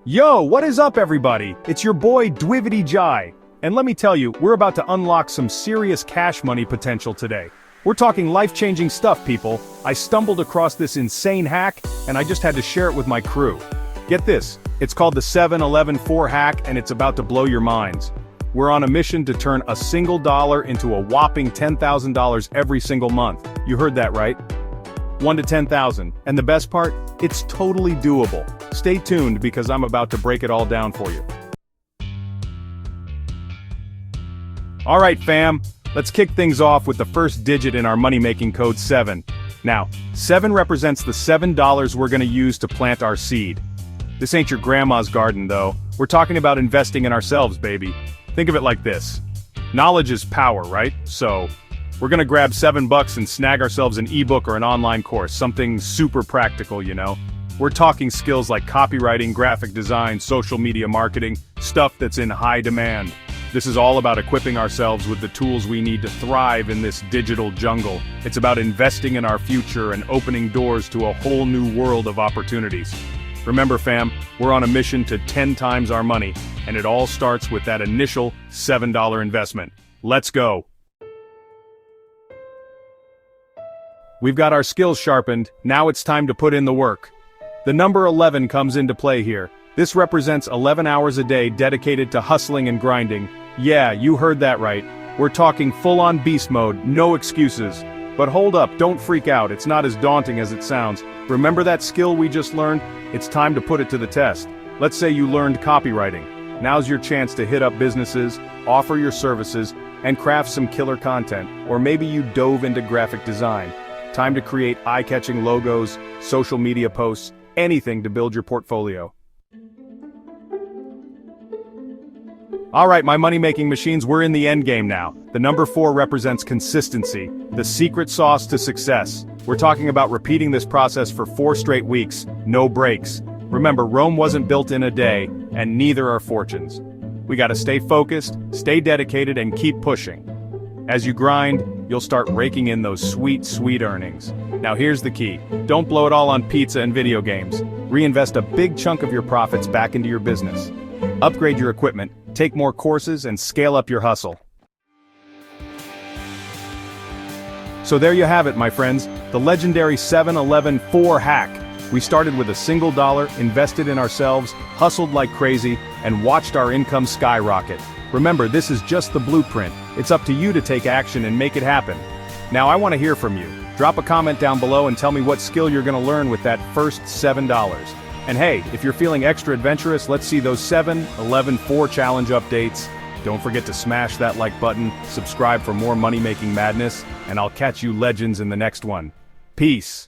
Yo, what is up everybody? It's your boy Dwivity Jai. And let me tell you, we're about to unlock some serious cash money potential today. We're talking life-changing stuff, people. I stumbled across this insane hack, and I just had to share it with my crew. Get this, it's called the 7-11-4 hack, and it's about to blow your minds. We're on a mission to turn a single dollar into a whopping $10,000 every single month. You heard that right? 1 to 10,000. And the best part? It's totally doable. Stay tuned because I'm about to break it all down for you. Alright fam, let's kick things off with the first digit in our money-making code 7. Now, 7 represents the $7 we're gonna use to plant our seed. This ain't your grandma's garden though. We're talking about investing in ourselves, baby. Think of it like this. Knowledge is power, right? So, we're gonna grab $7 and snag ourselves an ebook or an online course, something super practical, you know? We're talking skills like copywriting, graphic design, social media marketing, stuff that's in high demand. This is all about equipping ourselves with the tools we need to thrive in this digital jungle. It's about investing in our future and opening doors to a whole new world of opportunities. Remember fam, we're on a mission to 10 times our money, and it all starts with that initial $7 investment. Let's go! We've got our skills sharpened, now it's time to put in the work. The number 11 comes into play here. This represents 11 hours a day dedicated to hustling and grinding. Yeah, you heard that right. We're talking full-on beast mode, no excuses. But hold up, don't freak out, it's not as daunting as it sounds. Remember that skill we just learned? It's time to put it to the test. Let's say you learned copywriting. Now's your chance to hit up businesses, offer your services, and craft some killer content. Or maybe you dove into graphic design. Time to create eye-catching logos, social media posts, anything to build your portfolio. Alright my money-making machines, we're in the endgame now. The number 4 represents consistency, the secret sauce to success. We're talking about repeating this process for 4 straight weeks, no breaks. Remember, Rome wasn't built in a day, and neither are fortunes. We gotta stay focused, stay dedicated, and keep pushing. As you grind, you'll start raking in those sweet, sweet earnings. Now here's the key. Don't blow it all on pizza and video games. Reinvest a big chunk of your profits back into your business. Upgrade your equipment, take more courses, and scale up your hustle. So there you have it, my friends, the legendary 7-11-4 hack. We started with a single dollar, invested in ourselves, hustled like crazy, and watched our income skyrocket. Remember, this is just the blueprint. It's up to you to take action and make it happen. Now I want to hear from you. Drop a comment down below and tell me what skill you're going to learn with that first $7. And hey, if you're feeling extra adventurous, let's see those 7-11-4 challenge updates. Don't forget to smash that like button, subscribe for more money-making madness, and I'll catch you legends in the next one. Peace.